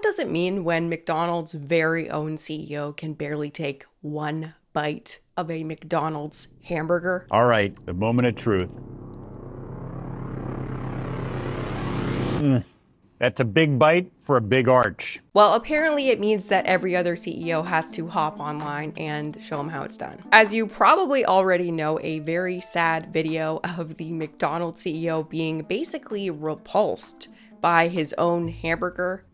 does it mean when McDonald's very own CEO can barely take one bite of a McDonald's hamburger? All right, the moment of truth. That's a big bite for a big arch. Well, apparently it means that every other CEO has to hop online and show them how it's done. As you probably already know, a very sad video of the McDonald's CEO being basically repulsed by his own hamburger.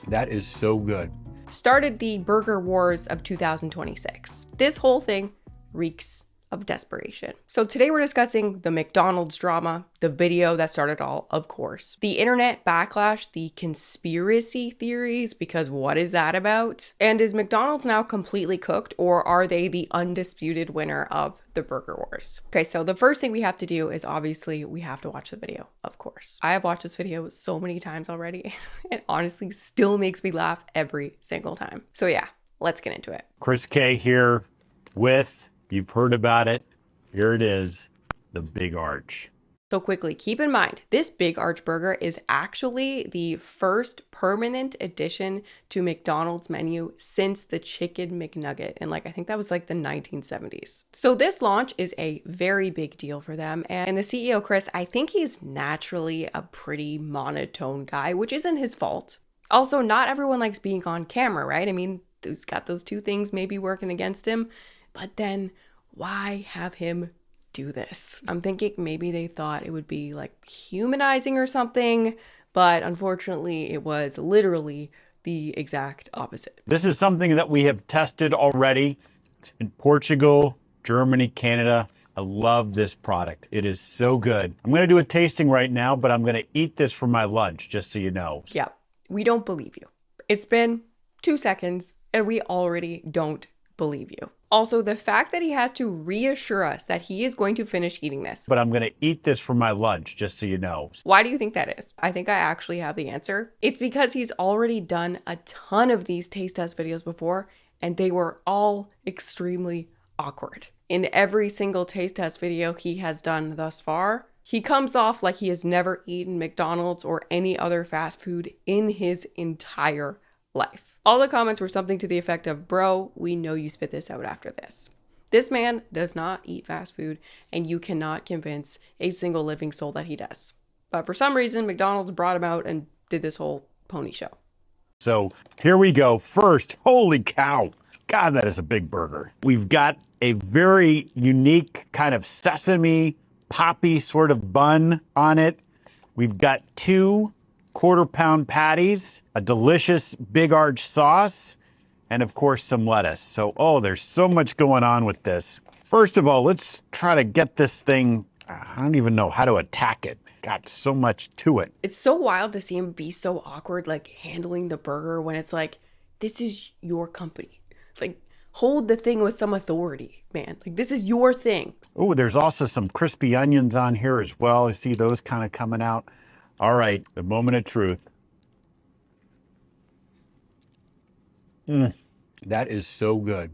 That is so good. Started the burger wars of 2026. This whole thing reeks of desperation. So today we're discussing the McDonald's drama, the video that started all, of course, the internet backlash, the conspiracy theories, because what is that about? And is McDonald's now completely cooked, or are they the undisputed winner of the burger wars? Okay, so the first thing we have to do is obviously we have to watch the video, of course. I have watched this video so many times already. It honestly still makes me laugh every single time. So yeah, let's get into it. Chris K here with, you've heard about it, here it is, the big arch. So quickly, keep in mind, this Big Arch Burger is actually the first permanent addition to McDonald's menu since the Chicken McNugget. And I think that was the 1970s. So this launch is a very big deal for them. And the CEO, Chris, I think he's naturally a pretty monotone guy, which isn't his fault. Also, not everyone likes being on camera, right? I mean, he's got those two things maybe working against him. But then why have him do this? I'm thinking maybe they thought it would be humanizing or something, but unfortunately it was literally the exact opposite. This is something that we have tested already in Portugal, Germany, Canada. I love this product. It is so good. I'm going to do a tasting right now, but I'm going to eat this for my lunch, just so you know. Yeah, we don't believe you. It's been 2 seconds and we already don't believe you. Also, the fact that he has to reassure us that he is going to finish eating this. But I'm going to eat this for my lunch, just so you know. Why do you think that is? I think I actually have the answer. It's because he's already done a ton of these taste test videos before, and they were all extremely awkward. In every single taste test video he has done thus far, he comes off like he has never eaten McDonald's or any other fast food in his entire life. All the comments were something to the effect of, bro, we know you spit this out after this. This man does not eat fast food, and you cannot convince a single living soul that he does. But for some reason, McDonald's brought him out and did this whole pony show. So here we go. First, holy cow. God, that is a big burger. We've got a very unique kind of sesame poppy sort of bun on it. We've got 2 quarter-pound patties, a delicious Big Arch sauce, and of course some lettuce. So, there's so much going on with this. First of all, let's try to get this thing, I don't even know how to attack it. Got so much to it. It's so wild to see him be so awkward, handling the burger when it's this is your company. Hold the thing with some authority, man. This is your thing. Oh, there's also some crispy onions on here as well. I see those kind of coming out. All right, the moment of truth. That is so good.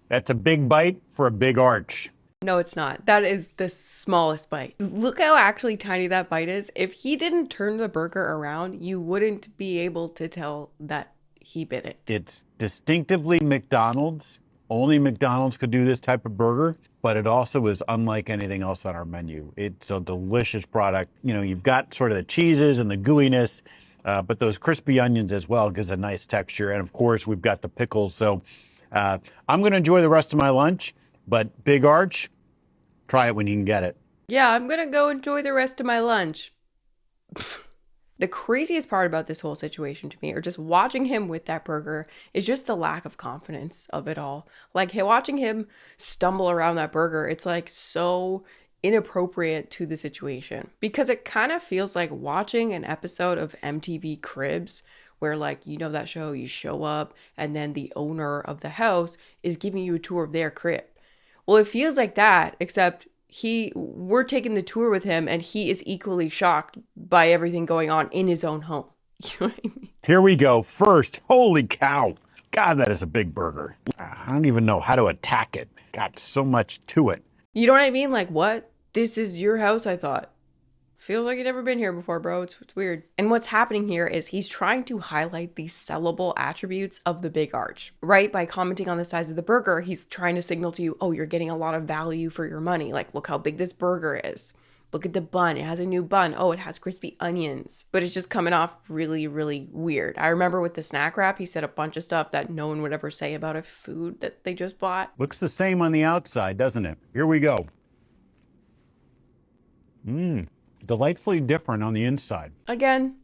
That's a big bite for a big arch. No, it's not. That is the smallest bite. Look how actually tiny that bite is. If he didn't turn the burger around, you wouldn't be able to tell that he bit it. It's distinctively McDonald's. Only McDonald's could do this type of burger, but it also is unlike anything else on our menu. It's a delicious product. You know, you've got sort of the cheeses and the gooiness, but those crispy onions as well gives a nice texture. And of course, we've got the pickles. So I'm going to enjoy the rest of my lunch, but Big Arch, try it when you can get it. Yeah, I'm going to go enjoy the rest of my lunch. The craziest part about this whole situation to me, or just watching him with that burger, is just the lack of confidence of it all. Watching him stumble around that burger, it's so inappropriate to the situation. Because it kind of feels like watching an episode of MTV Cribs, where that show, you show up and then the owner of the house is giving you a tour of their crib. Well, it feels like that, except we're taking the tour with him and he is equally shocked by everything going on in his own home. You know what I mean? Here we go. First, holy cow. God, that is a big burger. I don't even know how to attack it. Got so much to it. You know what I mean? What? This is your house, I thought. feels like you've never been here before, bro. It's weird. And what's happening here is he's trying to highlight the sellable attributes of the Big Arch, right? By commenting on the size of the burger, he's trying to signal to you, oh, you're getting a lot of value for your money. Like, look how big this burger is. Look at the bun. It has a new bun. Oh, it has crispy onions. But it's just coming off really, really weird. I remember with the snack wrap, he said a bunch of stuff that no one would ever say about a food that they just bought. Looks the same on the outside, doesn't it? Here we go. Delightfully different on the inside. Again,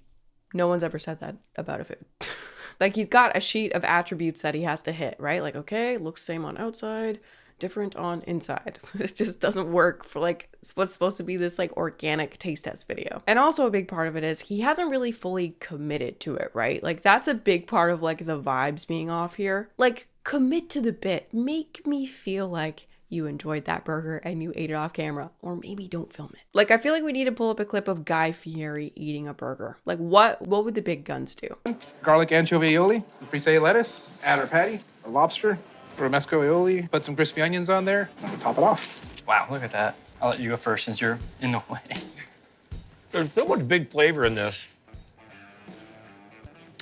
no one's ever said that about a food. Like, he's got a sheet of attributes that he has to hit, right? Like, okay, looks same on outside, different on inside. It just doesn't work for like what's supposed to be this like organic taste test video. And also a big part of it is he hasn't really fully committed to it, right? Like, that's a big part of like the vibes being off here. Like, commit to the bit. Make me feel like you enjoyed that burger and you ate it off camera, or maybe don't film it. Like, I feel like we need to pull up a clip of Guy Fieri eating a burger. Like, what would the big guns do? Garlic anchovy aioli, frisee lettuce, add our patty, a lobster, romesco aioli, put some crispy onions on there, and top it off. Wow, look at that. I'll let you go first since you're in the way. There's so much big flavor in this.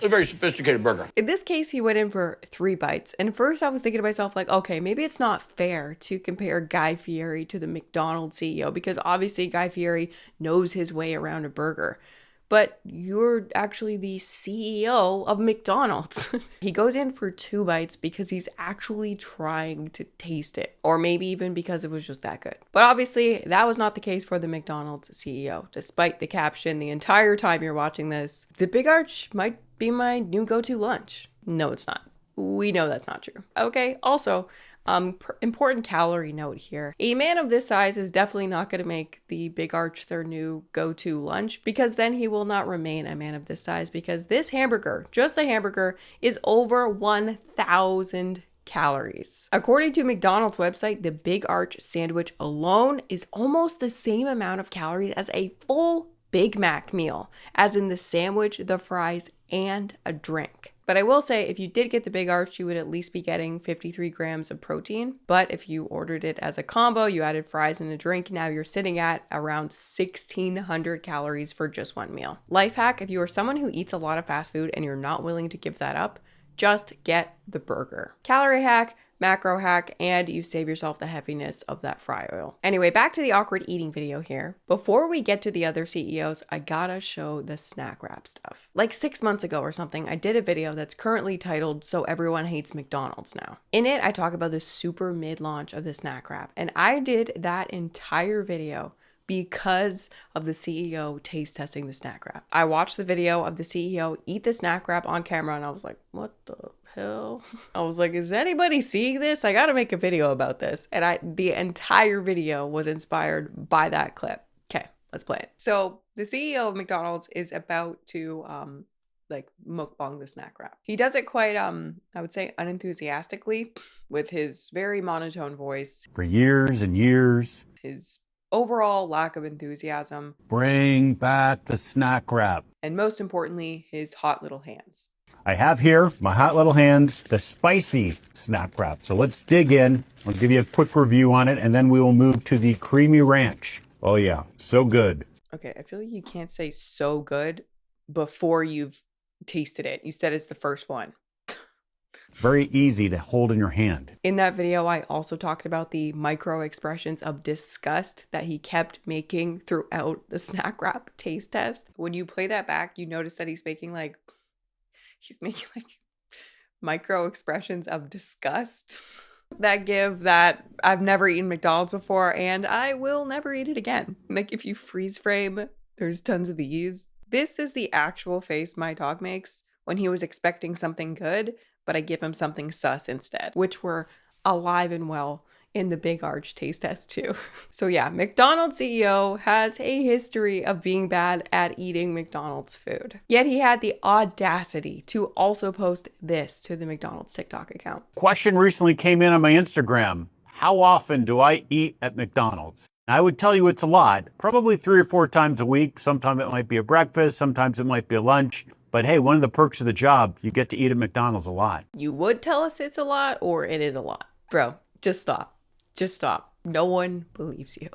A very sophisticated burger. In this case, he went in for 3 bites. And first I was thinking to myself, like, okay, maybe it's not fair to compare Guy Fieri to the McDonald's CEO, because obviously Guy Fieri knows his way around a burger. But you're actually the CEO of McDonald's. He goes in for 2 bites because he's actually trying to taste it. Or maybe even because it was just that good. But obviously, that was not the case for the McDonald's CEO. Despite the caption the entire time you're watching this, the Big Arch might be my new go-to lunch. No, it's not. We know that's not true. Okay, also, important calorie note here. A man of this size is definitely not going to make the Big Arch their new go-to lunch, because then he will not remain a man of this size, because this hamburger, just the hamburger, is over 1,000 calories. According to McDonald's website, the Big Arch sandwich alone is almost the same amount of calories as a full Big Mac meal, as in the sandwich, the fries, and a drink. But I will say, if you did get the Big Arch, you would at least be getting 53 grams of protein. But if you ordered it as a combo, you added fries and a drink, now you're sitting at around 1,600 calories for just one meal. Life hack, if you are someone who eats a lot of fast food and you're not willing to give that up, just get the burger. Calorie hack, macro hack, and you save yourself the heaviness of that fry oil. Anyway, back to the awkward eating video here. Before we get to the other CEOs, I gotta show the snack wrap stuff. Like 6 months ago or something, I did a video that's currently titled "So Everyone Hates McDonald's Now." In it, I talk about the super mid-launch of the snack wrap, and I did that entire video because of the CEO taste testing the snack wrap. I watched the video of the CEO eat the snack wrap on camera and I was like, what the hell? I was like, is anybody seeing this? I gotta make a video about this. And the entire video was inspired by that clip. Okay, let's play it. So the CEO of McDonald's is about to like mukbang the snack wrap. He does it quite I would say unenthusiastically, with his very monotone voice. For years and years. His overall lack of enthusiasm. Bring back the snack wrap. And most importantly, his hot little hands. I have here my hot little hands, the spicy snack wrap. So let's dig in. I'll give you a quick review on it, and then we will move to the creamy ranch. Oh yeah, so good. Okay, I feel like you can't say so good before you've tasted it. You said it's the first one. Very easy to hold in your hand. In that video, I also talked about the micro expressions of disgust that he kept making throughout the snack wrap taste test. When you play that back, you notice that he's making like micro expressions of disgust that give that I've never eaten McDonald's before and I will never eat it again. Like, if you freeze frame, there's tons of these. This is the actual face my dog makes when he was expecting something good, but I give him something sus instead, which were alive and well in the Big Arch taste test too. So yeah, McDonald's CEO has a history of being bad at eating McDonald's food. Yet he had the audacity to also post this to the McDonald's TikTok account. Question recently came in on my Instagram. How often do I eat at McDonald's? I would tell you it's a lot, probably 3 or 4 times a week. Sometimes it might be a breakfast, sometimes it might be a lunch. But hey, one of the perks of the job, you get to eat at McDonald's a lot. You would tell us it's a lot, or it is a lot. Bro, just stop. Just stop. No one believes you.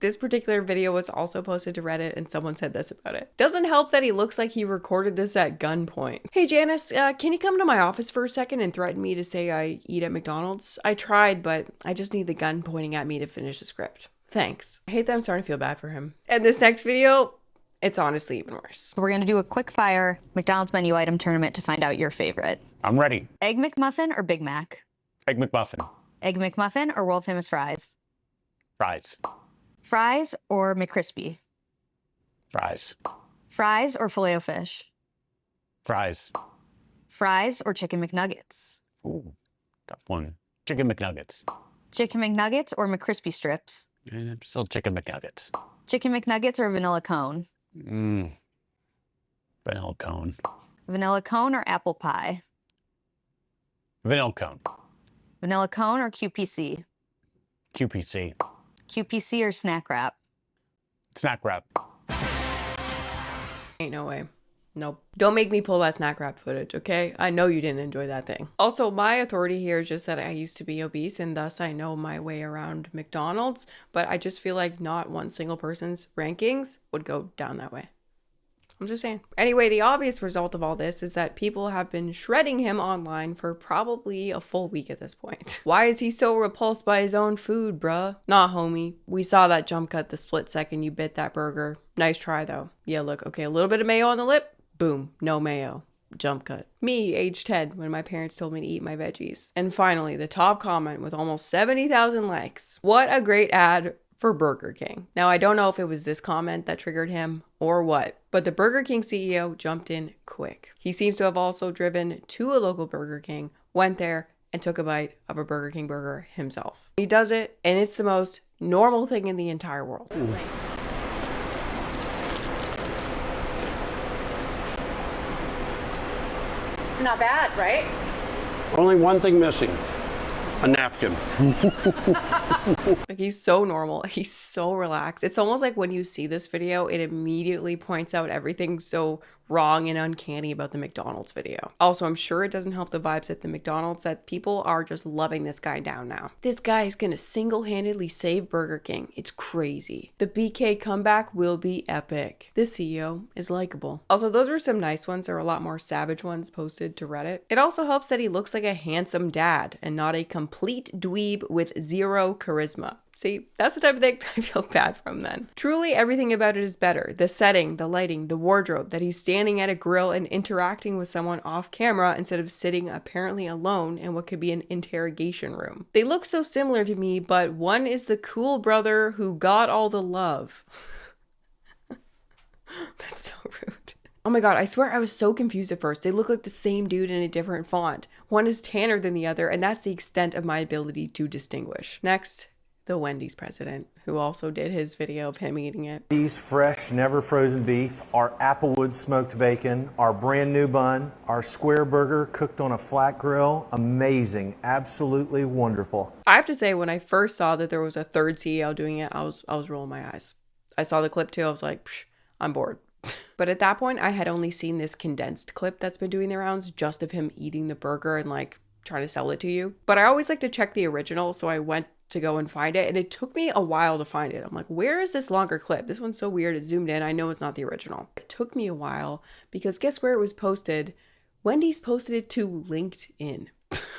This particular video was also posted to Reddit and someone said this about it. Doesn't help that he looks like he recorded this at gunpoint. Hey Janice, can you come to my office for a second and threaten me to say I eat at McDonald's? I tried, but I just need the gun pointing at me to finish the script. Thanks. I hate that I'm starting to feel bad for him. And this next video, it's honestly even worse. We're gonna do a quick fire McDonald's menu item tournament to find out your favorite. I'm ready. Egg McMuffin or Big Mac? Egg McMuffin. Egg McMuffin or world famous fries? Fries. Fries or McCrispy? Fries. Fries or Filet-O-Fish? Fries. Fries or Chicken McNuggets? Ooh, tough one. Chicken McNuggets. Chicken McNuggets or McCrispy strips? Still chicken McNuggets. Chicken McNuggets or vanilla cone? Vanilla cone. Vanilla cone or apple pie? Vanilla cone. Vanilla cone or QPC? QPC. QPC or snack wrap? Snack wrap. Ain't no way. Nope. Don't make me pull that snack wrap footage, okay? I know you didn't enjoy that thing. Also, my authority here is just that I used to be obese and thus I know my way around McDonald's, but I just feel like not one single person's rankings would go down that way. I'm just saying. Anyway, the obvious result of all this is that people have been shredding him online for probably a full week at this point. Why is he so repulsed by his own food, bruh? Nah, homie. We saw that jump cut the split second you bit that burger. Nice try, though. Yeah, look, okay, a little bit of mayo on the lip. Boom, no mayo. Jump cut. Me, age 10, when my parents told me to eat my veggies. And finally, the top comment with almost 70,000 likes. What a great ad for Burger King. Now, I don't know if it was this comment that triggered him or what, but the Burger King CEO jumped in quick. He seems to have also driven to a local Burger King, went there, and took a bite of a Burger King burger himself. He does it, and it's the most normal thing in the entire world. Not bad, right? Only one thing missing. A napkin. Like, he's so normal. He's so relaxed. It's almost like when you see this video, it immediately points out everything so wrong and uncanny about the McDonald's video. Also, I'm sure it doesn't help the vibes at the McDonald's that people are just loving this guy down now. This guy is gonna single-handedly save Burger King. It's crazy. The BK comeback will be epic. This CEO is likable. Also, those were some nice ones. There are a lot more savage ones posted to Reddit. It also helps that he looks like a handsome dad and not a complete dweeb with zero charisma. See, that's the type of thing I feel bad from then. Truly, everything about it is better. The setting, the lighting, the wardrobe, that he's standing at a grill and interacting with someone off camera instead of sitting apparently alone in what could be an interrogation room. They look so similar to me, but one is the cool brother who got all the love. That's so rude. Oh my god, I swear I was so confused at first. They look like the same dude in a different font. One is tanner than the other, and that's the extent of my ability to distinguish. Next, the Wendy's president, who also did his video of him eating it. Wendy's fresh, never frozen beef, our Applewood smoked bacon, our brand new bun, our square burger cooked on a flat grill. Amazing, absolutely wonderful. I have to say, when I first saw that there was a third CEO doing it, I was rolling my eyes. I saw the clip too, I was like, psh, I'm bored. But at that point, I had only seen this condensed clip that's been doing the rounds just of him eating the burger and like trying to sell it to you. But I always like to check the original, so I went to go and find it, and it took me a while to find it. I'm like, where is this longer clip? This one's so weird, it zoomed in. I know it's not the original. It took me a while because guess where it was posted? Wendy's posted it to LinkedIn.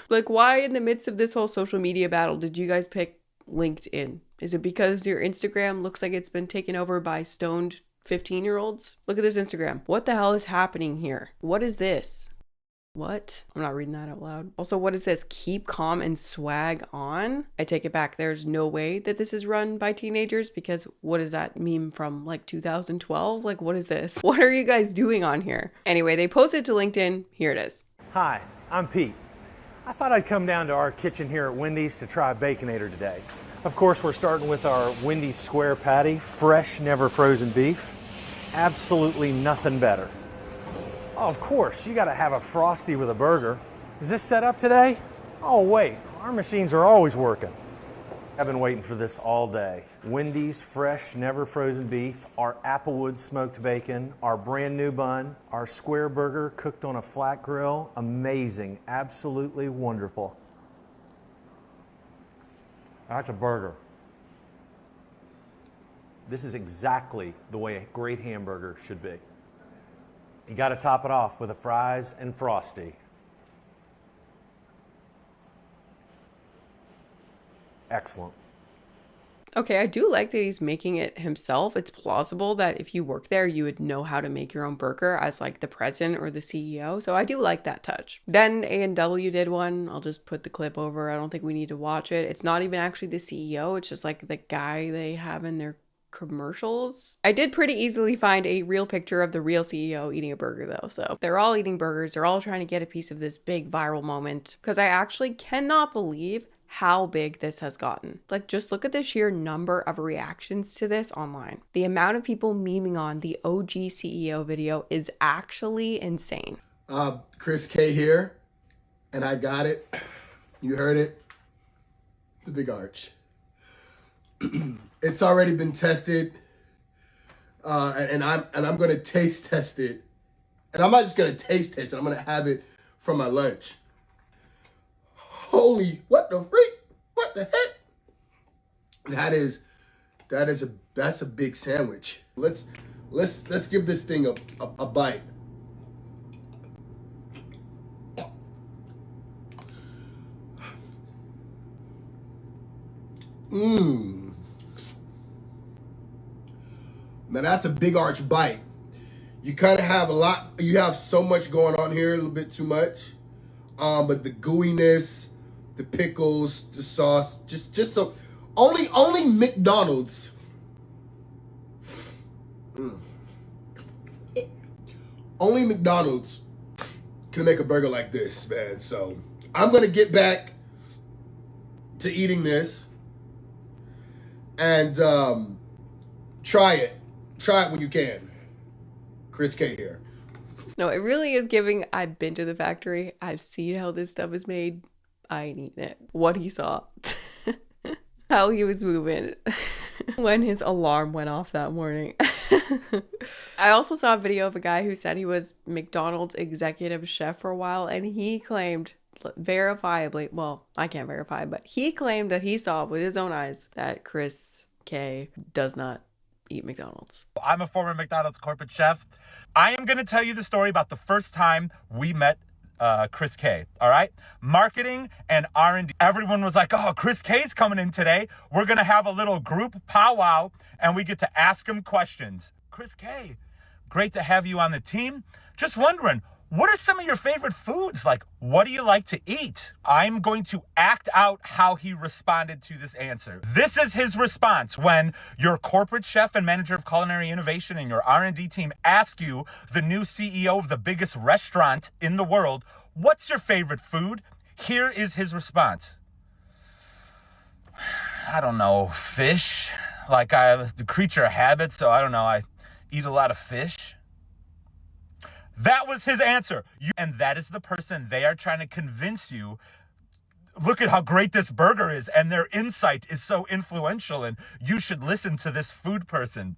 Like, why in the midst of this whole social media battle did you guys pick LinkedIn? Is it because your Instagram looks like it's been taken over by stoned 15-year-olds? Look at this Instagram. What the hell is happening here? What is this? What? I'm not reading that out loud. Also, what is this? Keep calm and swag on? I take it back. There's no way that this is run by teenagers, because what is that meme from like 2012? Like, what is this? What are you guys doing on here? Anyway, they posted to LinkedIn. Here it is. Hi, I'm Pete. I thought I'd come down to our kitchen here at Wendy's to try Baconator today. Of course, we're starting with our Wendy's square patty, fresh, never frozen beef. Absolutely nothing better. Oh, of course, you gotta have a Frosty with a burger. Is this set up today? Oh wait, our machines are always working. I've been waiting for this all day. Wendy's fresh, never frozen beef, our Applewood smoked bacon, our brand new bun, our square burger cooked on a flat grill. Amazing, absolutely wonderful. That's a burger. This is exactly the way a great hamburger should be. You got to top it off with a fries and Frosty. Excellent. Okay, I do like that he's making it himself. It's plausible that if you work there, you would know how to make your own burger as like the president or the CEO. So I do like that touch. Then A&W did one. I'll just put the clip over. I don't think we need to watch it. It's not even actually the CEO. It's just like the guy they have in their commercials. I did pretty easily find a real picture of the real CEO eating a burger though. So they're all eating burgers. They're all trying to get a piece of this big viral moment because I actually cannot believe how big this has gotten. Like, just look at the sheer number of reactions to this online. The amount of people memeing on the OG CEO video is actually insane. Chris K here, and I got it. You heard it. The big arch. It's already been tested, and I'm gonna taste test it. And I'm not just gonna taste test it. I'm gonna have it for my lunch. Holy, what the freak? What the heck? That's a big sandwich. Let's give this thing a bite. Mmm. Now that's a big arch bite. You kind of have you have so much going on here, a little bit too much. But the gooiness, the pickles, the sauce, just so only McDonald's. Only McDonald's can make a burger like this, man. So I'm gonna get back to eating this and try it. Try it when you can. Chris K here. No, it really is giving, I've been to the factory. I've seen how this stuff is made. I ain't eaten it. What he saw. How he was moving when his alarm went off that morning. I also saw a video of a guy who said he was McDonald's executive chef for a while, and he claimed verifiably, well, I can't verify, but he claimed that he saw with his own eyes that Chris K does not eat McDonald's. I'm a former McDonald's corporate chef. I am going to tell you the story about the first time we met Chris K. All right. Marketing and R&D. Everyone was like, oh, Chris K's coming in today. We're going to have a little group powwow and we get to ask him questions. Chris K, great to have you on the team. Just wondering, what are some of your favorite foods? Like, what do you like to eat? I'm going to act out how he responded to this answer. This is his response when your corporate chef and manager of culinary innovation and your R&D team ask you, the new CEO of the biggest restaurant in the world, what's your favorite food? Here is his response. I don't know, fish. Like, I'm the creature of habit, so I don't know, I eat a lot of fish. That was his answer. And that is the person they are trying to convince you, look at how great this burger is, and their insight is so influential, and you should listen to this food person.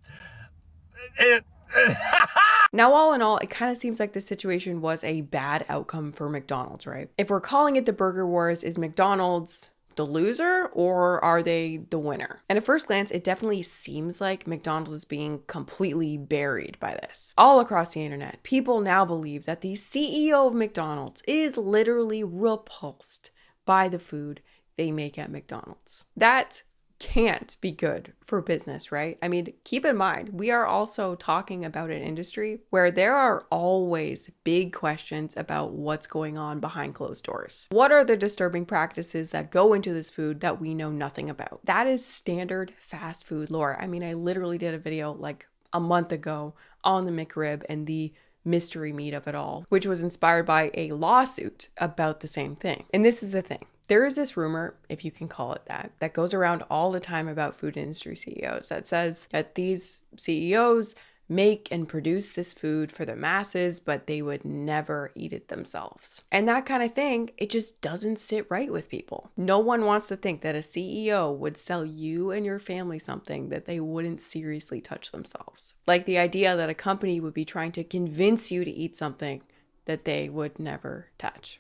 Now, all in all, it kind of seems like this situation was a bad outcome for McDonald's, right? If we're calling it the Burger Wars, is McDonald's the loser or are they the winner? And at first glance, it definitely seems like McDonald's is being completely buried by this. All across the internet, people now believe that the CEO of McDonald's is literally repulsed by the food they make at McDonald's. That can't be good for business, right? I mean, keep in mind, we are also talking about an industry where there are always big questions about what's going on behind closed doors. What are the disturbing practices that go into this food that we know nothing about? That is standard fast food lore. I mean, I literally did a video like a month ago on the McRib and the mystery meat of it all, which was inspired by a lawsuit about the same thing. And this is the thing. There is this rumor, if you can call it that, that goes around all the time about food industry CEOs that says that these CEOs make and produce this food for the masses, but they would never eat it themselves. And that kind of thing, it just doesn't sit right with people. No one wants to think that a CEO would sell you and your family something that they wouldn't seriously touch themselves. Like the idea that a company would be trying to convince you to eat something that they would never touch.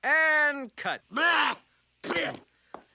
And cut.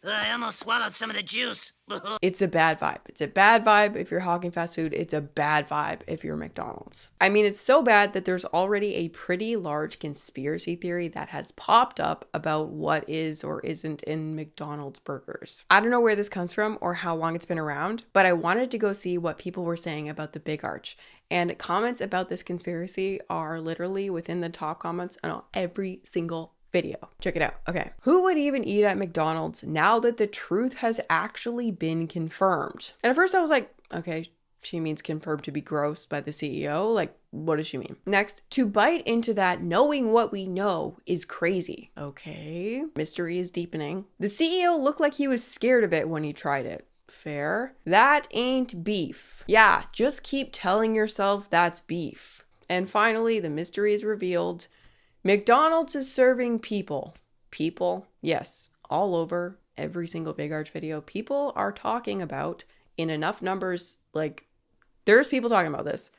I almost swallowed some of the juice. It's a bad vibe. It's a bad vibe if you're hogging fast food. It's a bad vibe if you're McDonald's. I mean, it's so bad that there's already a pretty large conspiracy theory that has popped up about what is or isn't in McDonald's burgers. I don't know where this comes from or how long it's been around, but I wanted to go see what people were saying about the Big Arch. And comments about this conspiracy are literally within the top comments on every single video. Check it out. Okay. Who would even eat at McDonald's now that the truth has actually been confirmed? And at first I was like, okay, she means confirmed to be gross by the CEO. Like, what does she mean? Next, to bite into that knowing what we know is crazy. Okay. Mystery is deepening. The CEO looked like he was scared of it when he tried it. Fair. That ain't beef. Yeah, just keep telling yourself that's beef. And finally, the mystery is revealed. McDonald's is serving people. People, yes, all over every single Big Arch video. People are talking about, in enough numbers, like, there's people talking about this,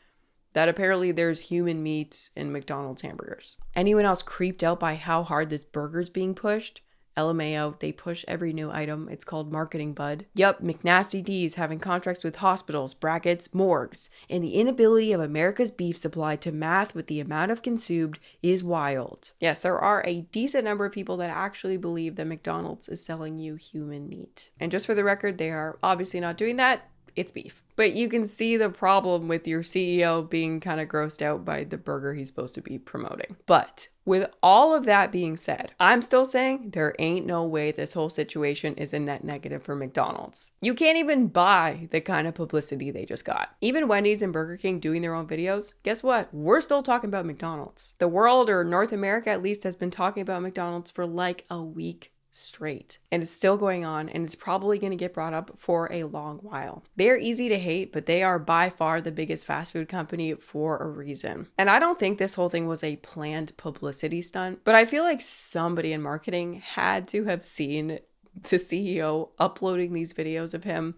that apparently there's human meat in McDonald's hamburgers. Anyone else creeped out by how hard this burger's being pushed? LMAO, they push every new item. It's called marketing, bud. Yup, McNasty D's having contracts with hospitals, brackets, morgues, and the inability of America's beef supply to math with the amount of consumed is wild. Yes, there are a decent number of people that actually believe that McDonald's is selling you human meat. And just for the record, they are obviously not doing that. It's beef. But you can see the problem with your CEO being kind of grossed out by the burger he's supposed to be promoting. But with all of that being said, I'm still saying there ain't no way this whole situation is a net negative for McDonald's. You can't even buy the kind of publicity they just got. Even Wendy's and Burger King doing their own videos, guess what? We're still talking about McDonald's. The world, or North America at least, has been talking about McDonald's for like a week straight, and it's still going on, and it's probably going to get brought up for a long while. They're easy to hate, but they are by far the biggest fast food company for a reason. And I don't think this whole thing was a planned publicity stunt, but I feel like somebody in marketing had to have seen the CEO uploading these videos of him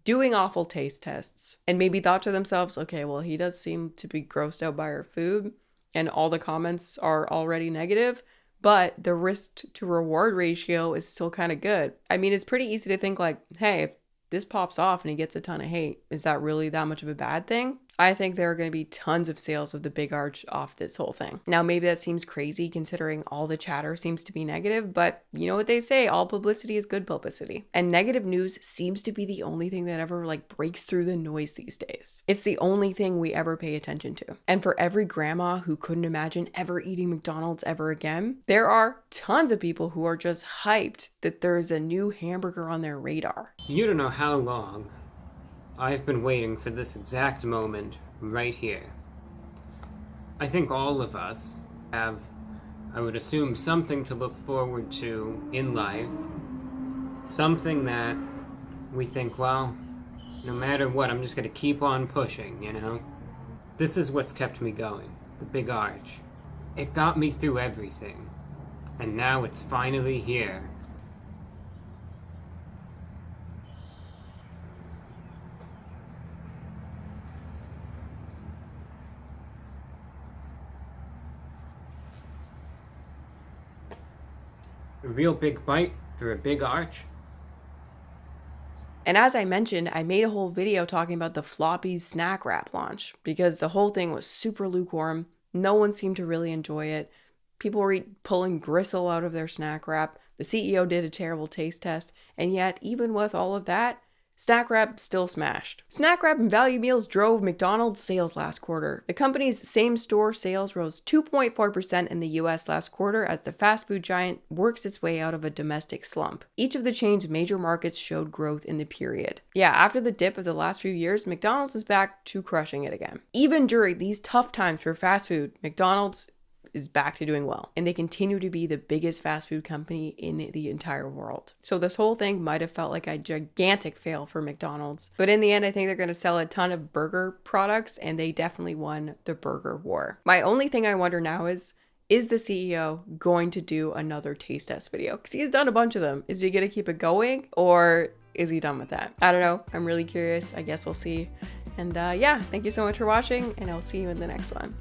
doing awful taste tests and maybe thought to themselves, okay, well, he does seem to be grossed out by our food and all the comments are already negative, but the risk to reward ratio is still kind of good. I mean, it's pretty easy to think like, hey, if this pops off and he gets a ton of hate, is that really that much of a bad thing? I think there are going to be tons of sales of the Big Arch off this whole thing. Now, maybe that seems crazy considering all the chatter seems to be negative, but you know what they say, all publicity is good publicity. And negative news seems to be the only thing that ever like breaks through the noise these days. It's the only thing we ever pay attention to. And for every grandma who couldn't imagine ever eating McDonald's ever again, there are tons of people who are just hyped that there's a new hamburger on their radar. You don't know how long I've been waiting for this exact moment right here. I think all of us have, I would assume, something to look forward to in life. Something that we think, well, no matter what, I'm just going to keep on pushing, you know? This is what's kept me going, the Big Arch. It got me through everything. And now it's finally here. A real big bite for a Big Arch. And as I mentioned, I made a whole video talking about the floppy snack wrap launch because the whole thing was super lukewarm. No one seemed to really enjoy it. People were pulling gristle out of their snack wrap. The CEO did a terrible taste test. And yet, even with all of that, Snack Wrap still smashed. Snack Wrap and value meals drove McDonald's sales last quarter. The company's same-store sales rose 2.4% in the US last quarter as the fast food giant works its way out of a domestic slump. Each of the chain's major markets showed growth in the period. Yeah, after the dip of the last few years, McDonald's is back to crushing it again. Even during these tough times for fast food, McDonald's is back to doing well, and they continue to be the biggest fast food company in the entire world. So this whole thing might have felt like a gigantic fail for McDonald's, but in the end, I think they're going to sell a ton of burger products, and they definitely won the burger war. My only thing I wonder now is the CEO going to do another taste test video? Because he's done a bunch of them. Is he going to keep it going, or is he done with that? I don't know. I'm really curious. I guess we'll see. And yeah, thank you so much for watching, and I'll see you in the next one.